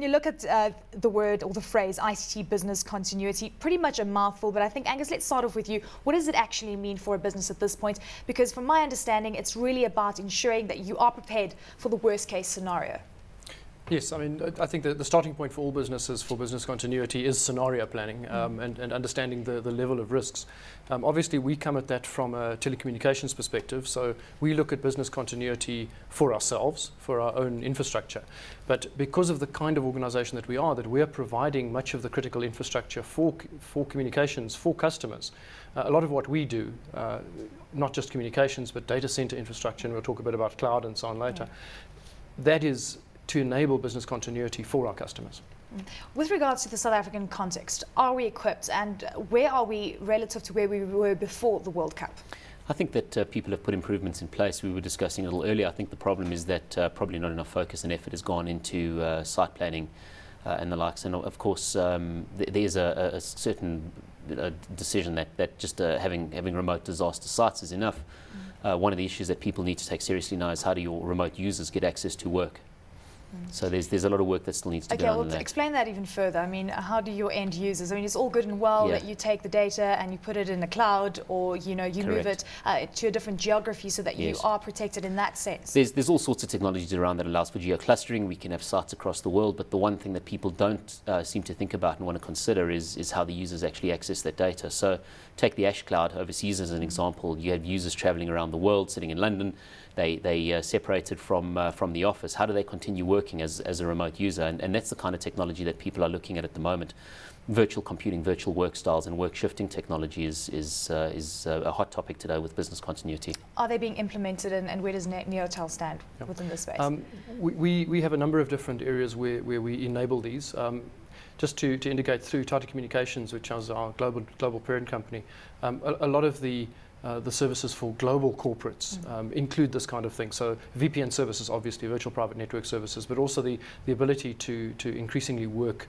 when you look at the word or the phrase ICT business continuity, pretty much a mouthful, but I think, Angus, let's start off with you. What does it actually mean for a business at this point? Because from my understanding, it's really about ensuring that you are prepared for the worst case scenario. Yes, I mean, I think that the starting point for all businesses for business continuity is scenario planning and understanding the level of risks. Obviously, we come at that from a telecommunications perspective, so we look at business continuity for ourselves, for our own infrastructure. But because of the kind of organization that we are providing much of the critical infrastructure for communications, for customers. A lot of what we do, not just communications, but data center infrastructure, and we'll talk a bit about cloud and so on later, that is to enable business continuity for our customers. With regards to the South African context, are we equipped, and where are we relative to where we were before the World Cup? I think that people have put improvements in place. We were discussing a little earlier. I think the problem is that probably not enough focus and effort has gone into site planning and the likes. And of course, there's a certain decision that just having remote disaster sites is enough. One of the issues that people need to take seriously now is how do your remote users get access to work? So there's a lot of work that still needs to be done. Okay, well, explain that even further. I mean, how do your end users? I mean, it's all good and well that you take the data and you put it in the cloud, or you move it to a different geography so that you are protected in that sense. There's all sorts of technologies around that allows for geo-clustering. We can have sites across the world, but the one thing that people don't seem to think about and want to consider is how the users actually access that data. So take the Ash Cloud overseas as an example. You have users traveling around the world, sitting in London. They separated from the office. How do they continue working as a remote user? And that's the kind of technology that people are looking at the moment. Virtual computing, virtual work styles, and work shifting technology is a hot topic today with business continuity. Are they being implemented, and where does Neotel stand within this space? We have a number of different areas where we enable these. Just to indicate, through Tata Communications, which is our global parent company, a lot of the services for global corporates include this kind of thing. So VPN services, obviously, virtual private network services, but also the ability to increasingly work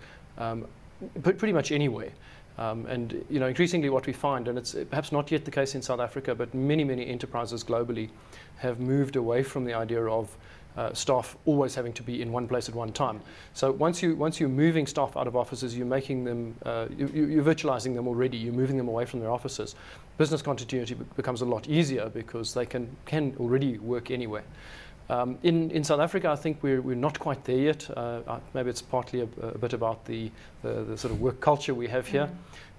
pretty much anywhere. And increasingly what we find, and it's perhaps not yet the case in South Africa, but many enterprises globally have moved away from the idea of staff always having to be in one place at one time. So once you're moving staff out of offices, you're making them, you're virtualizing them already. You're moving them away from their offices. Business continuity becomes a lot easier because they can already work anywhere. In South Africa, I think we're not quite there yet. Maybe it's partly a bit about the sort of work culture we have here.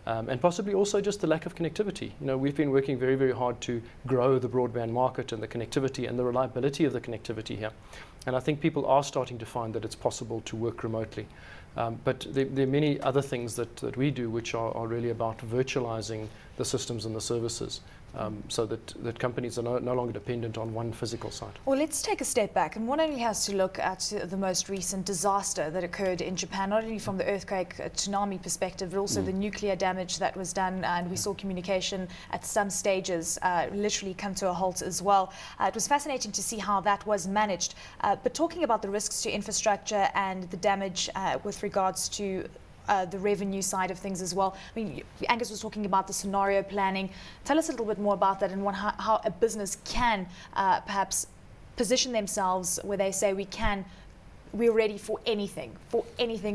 And possibly also just the lack of connectivity. We've been working very hard to grow the broadband market and the connectivity and the reliability of the connectivity here. And I think people are starting to find that it's possible to work remotely. But there are many other things that we do which are really about virtualizing the systems and the services. So that companies are no longer dependent on one physical site. Well, let's take a step back, and one only has to look at the most recent disaster that occurred in Japan, not only from the earthquake, tsunami perspective, but also the nuclear damage that was done, and we saw communication at some stages literally come to a halt as well. It was fascinating to see how that was managed. But talking about the risks to infrastructure and the damage with regards to the revenue side of things as well. I mean, Angus was talking about the scenario planning. Tell us a little bit more about that and how a business can perhaps position themselves where they say we're ready for anything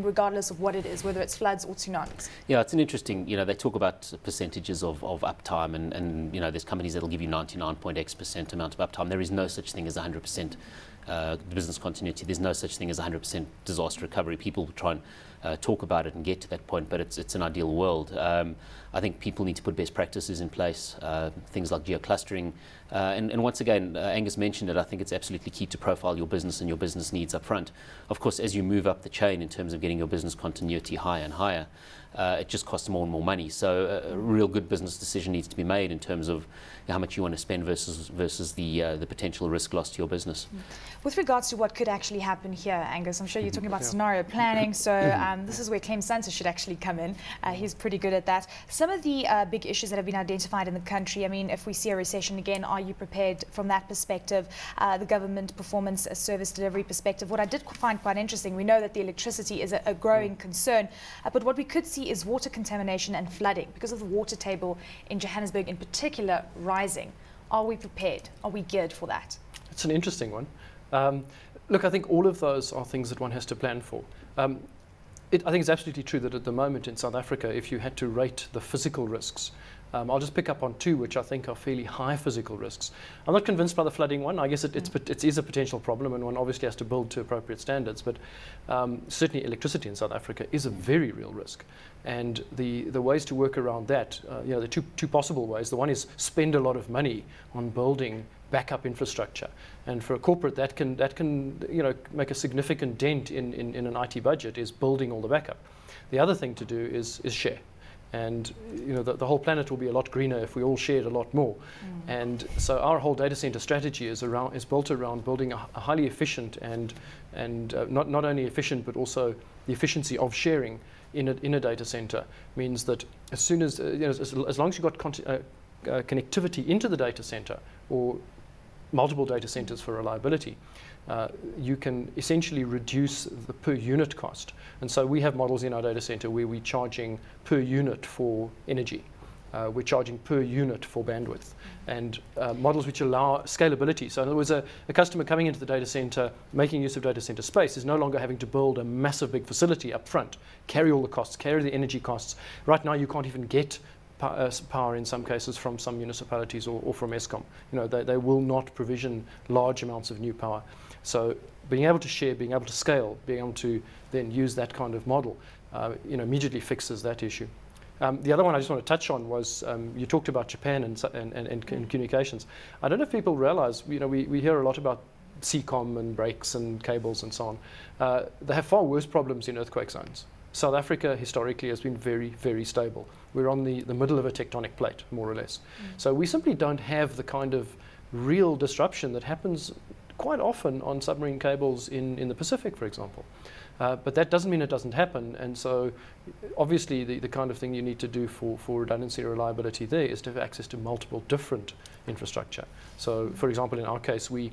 regardless of what it is, whether it's floods or tsunamis. Yeah, it's an interesting, they talk about percentages of uptime and there's companies that'll give you 99.x% amount of uptime. There is no such thing as 100% business continuity. There's no such thing as 100% disaster recovery. People try and talk about it and get to that point, but it's an ideal world. I think people need to put best practices in place, things like geo-clustering. And once again, Angus mentioned it, I think it's absolutely key to profile your business and your business needs up front. Of course, as you move up the chain in terms of getting your business continuity higher and higher, it just costs more and more money. So a real good business decision needs to be made in terms of how much you want to spend versus the potential risk loss to your business. With regards to what could actually happen here, Angus, I'm sure you're talking about scenario planning, so this is where Clem Santos should actually come in. He's pretty good at that. Some of the big issues that have been identified in the country, I mean, if we see a recession again, are you prepared from that perspective? The government performance service delivery perspective. What I did find quite interesting, we know that the electricity is a growing concern, but what we could see is water contamination and flooding because of the water table in Johannesburg in particular rising. Are we prepared? Are we geared for that? It's an interesting one. Look, I think all of those are things that one has to plan for. I think it's absolutely true that at the moment in South Africa, if you had to rate the physical risks, I'll just pick up on two which I think are fairly high physical risks. I'm not convinced by the flooding one. I guess it is a potential problem, and one obviously has to build to appropriate standards, but certainly electricity in South Africa is a very real risk. And the ways to work around that, there are two possible ways. The one is spend a lot of money on building backup infrastructure, and for a corporate that can make a significant dent in an IT budget, is building all the backup. The other thing to do is share. And the whole planet will be a lot greener if we all shared a lot more. And so our whole data center strategy is built around building a highly efficient and not only efficient but also the efficiency of sharing in a data center means that as soon as as long as you've got connectivity into the data center or multiple data centers for reliability, you can essentially reduce the per unit cost. And so we have models in our data center where we're charging per unit for energy. We're charging per unit for bandwidth, and models which allow scalability. So in other words, a customer coming into the data center, making use of data center space, is no longer having to build a massive big facility up front, carry all the costs, carry the energy costs. Right now you can't even get power in some cases from some municipalities or from Eskom. They will not provision large amounts of new power. So being able to share, being able to scale, being able to then use that kind of model, immediately fixes that issue. The other one I just want to touch on was you talked about Japan and communications. I don't know if people realize, we hear a lot about CCOM and breaks and cables and so on. They have far worse problems in earthquake zones. South Africa historically has been very, very stable. We're on the middle of a tectonic plate, more or less. So we simply don't have the kind of real disruption that happens quite often on submarine cables in the Pacific, for example. But that doesn't mean it doesn't happen. And so obviously the kind of thing you need to do for redundancy and reliability there is to have access to multiple different infrastructure. So for example, in our case, we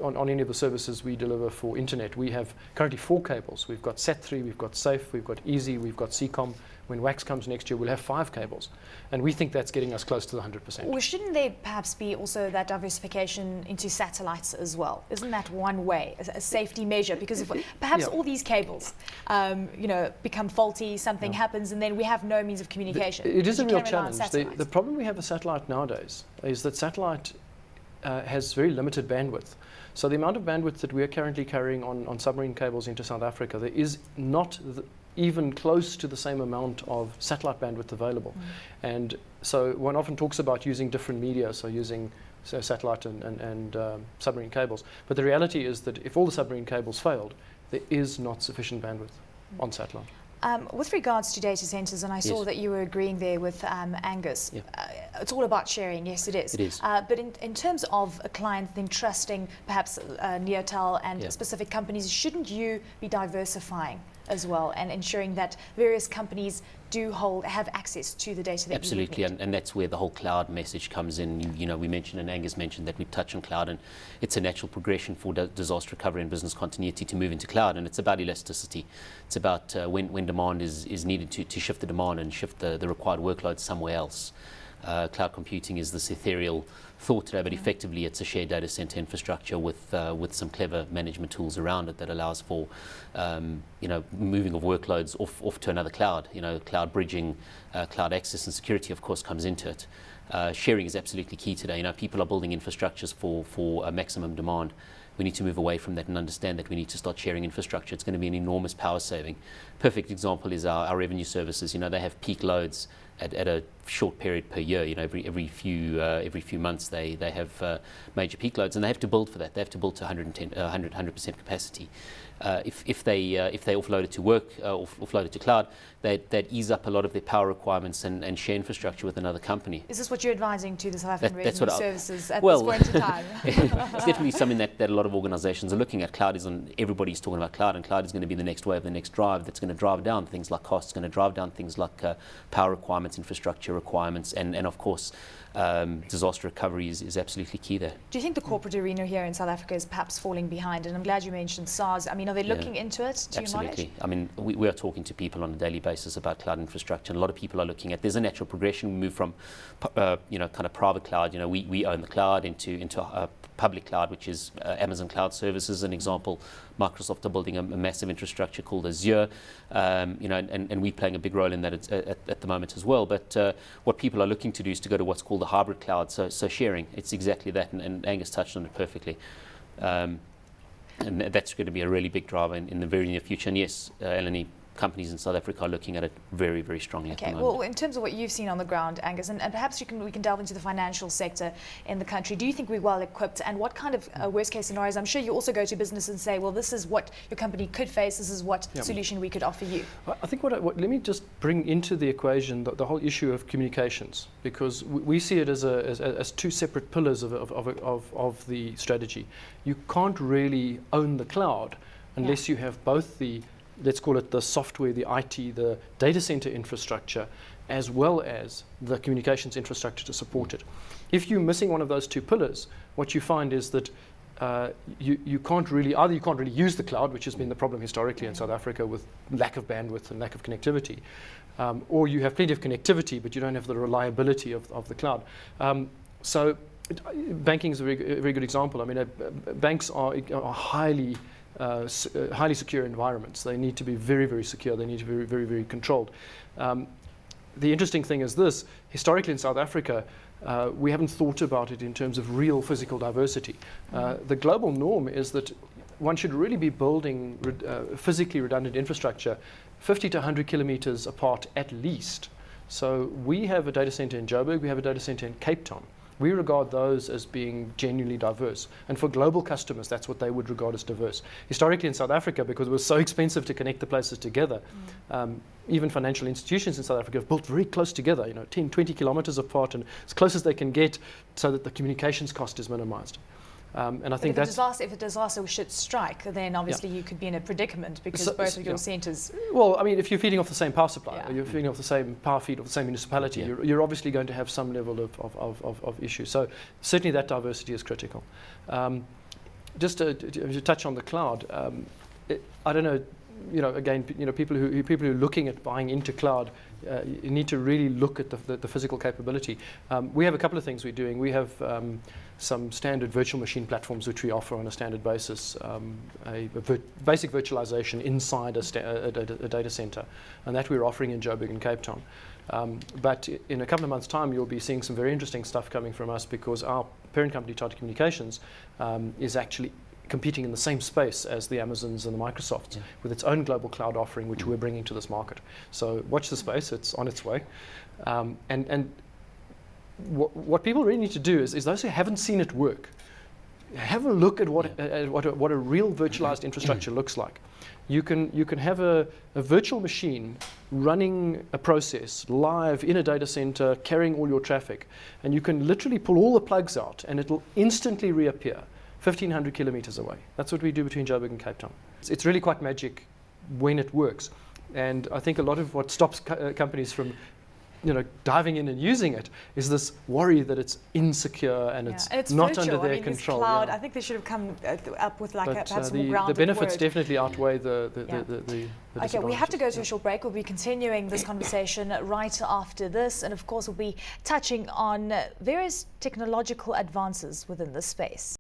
on any of the services we deliver for internet, we have currently 4 cables. We've got SAT3, we've got SAFE, we've got EASY, we've got CCOM. When WAX comes next year, we'll have 5 cables. And we think that's getting us close to the 100%. Well, shouldn't there perhaps be also that diversification into satellites as well? Isn't that one way, a safety measure? Because if perhaps all these cables, become faulty, something happens, and then we have no means of communication. It is a real challenge. The problem we have with satellite nowadays is that satellite has very limited bandwidth. So the amount of bandwidth that we are currently carrying on submarine cables into South Africa, there is not even close to the same amount of satellite bandwidth available. And so one often talks about using different media, so using satellite and submarine cables. But the reality is that if all the submarine cables failed, there is not sufficient bandwidth on satellite. With regards to data centers, and I saw that you were agreeing there with Angus, it's all about sharing. Yes, it is. It is. But in terms of a client then trusting perhaps Neotel and specific companies, shouldn't you be diversifying as well and ensuring that various companies do have access to the data that Absolutely, you need? and that's where the whole cloud message comes in. We mentioned, and Angus mentioned, that we touch on cloud, and it's a natural progression for disaster recovery and business continuity to move into cloud, and it's about elasticity. It's about when demand is needed to shift the demand and shift the required workload somewhere else. Cloud computing is this ethereal thought today, but effectively it's a shared data center infrastructure with some clever management tools around it that allows for moving of workloads off to another cloud. Cloud bridging, cloud access and security of course comes into it. Sharing is absolutely key today. People are building infrastructures for maximum demand. We need to move away from that and understand that we need to start sharing infrastructure. It's going to be an enormous power saving. Perfect example is our revenue services. They have peak loads at a short period per year. Every few months they have major peak loads, and they have to build for that. They have to build to 100% capacity. If they offload it to offload it to cloud, that ease up a lot of their power requirements and share infrastructure with another company. Is this what you're advising to the South African Revenue Services at this point in time? It's definitely something that a lot of organizations are looking at. Everybody's talking about cloud, and cloud is going to be the next wave, the next drive that's going to drive down things like costs, going to drive down things like power requirements, requirements, infrastructure requirements, and of course, disaster recovery is absolutely key there. Do you think the corporate arena here in South Africa is perhaps falling behind? And I'm glad you mentioned SARS. I mean, are they looking into it, to your knowledge? Absolutely. I mean, we are talking to people on a daily basis about cloud infrastructure, and a lot of people are looking at, there's a natural progression. We move from, kind of private cloud, we own the cloud, into public cloud, which is Amazon Cloud Services, an example. Microsoft are building a massive infrastructure called Azure, and we're playing a big role in that at the moment as well. But what people are looking to do is to go to what's called the hybrid cloud, so sharing. It's exactly that, and Angus touched on it perfectly. And that's going to be a really big driver in the very near future. And yes, Eleni, companies in South Africa are looking at it very, very strongly at the moment. Well, in terms of what you've seen on the ground, Angus, and perhaps we can delve into the financial sector in the country. Do you think we're well equipped, and what kind of worst case scenarios? I'm sure you also go to business and say, well, this is what your company could face, this is what solution we could offer you. I think let me just bring into the equation the whole issue of communications, because we see it as two separate pillars of the strategy. You can't really own the cloud unless you have both the, let's call it the software, the IT, the data center infrastructure, as well as the communications infrastructure to support it. If you're missing one of those two pillars, what you find is that you can't really use the cloud, which has been the problem historically in South Africa with lack of bandwidth and lack of connectivity, or you have plenty of connectivity, but you don't have the reliability of the cloud. So banking is a very good example. I mean, banks are highly secure environments. They need to be very, very secure. They need to be very, very, very controlled. The interesting thing is this: historically in South Africa, we haven't thought about it in terms of real physical diversity. The global norm is that one should really be building physically redundant infrastructure 50 to 100 kilometers apart at least. So we have a data center in Joburg, we have a data center in Cape Town. We regard those as being genuinely diverse. And for global customers, that's what they would regard as diverse. Historically in South Africa, because it was so expensive to connect the places together, even financial institutions in South Africa have built very close together, 10, 20 kilometers apart, and as close as they can get so that the communications cost is minimized. And I think if a disaster should strike, then obviously you could be in a predicament because both of your centres. Well, I mean, if you're feeding off the same power supply, or you're feeding off the same power feed of the same municipality, you're obviously going to have some level of issue. So certainly that diversity is critical. Just to touch on the cloud, I don't know. Again, people who are looking at buying into cloud, you need to really look at the physical capability. We have a couple of things we're doing. We have some standard virtual machine platforms which we offer on a standard basis, basic virtualization inside a data center, and that we're offering in Joburg and Cape Town. But in a couple of months' time, you'll be seeing some very interesting stuff coming from us, because our parent company, Tata Communications, is actually competing in the same space as the Amazons and the Microsofts with its own global cloud offering, which we're bringing to this market. So watch the space, it's on its way. And what people really need to do is those who haven't seen it work, have a look at what a real virtualized infrastructure looks like. You can have a virtual machine running a process live in a data center, carrying all your traffic, and you can literally pull all the plugs out and it'll instantly reappear 1,500 kilometers away. That's what we do between Joburg and Cape Town. It's really quite magic when it works. And I think a lot of what stops companies from diving in and using it is this worry that it's insecure and it's not virtual. under their control. Cloud, I think they should have come up with perhaps more grounded the benefits word. Definitely outweigh the Okay, we have to go to a short break. We'll be continuing this conversation right after this, and of course we'll be touching on various technological advances within this space.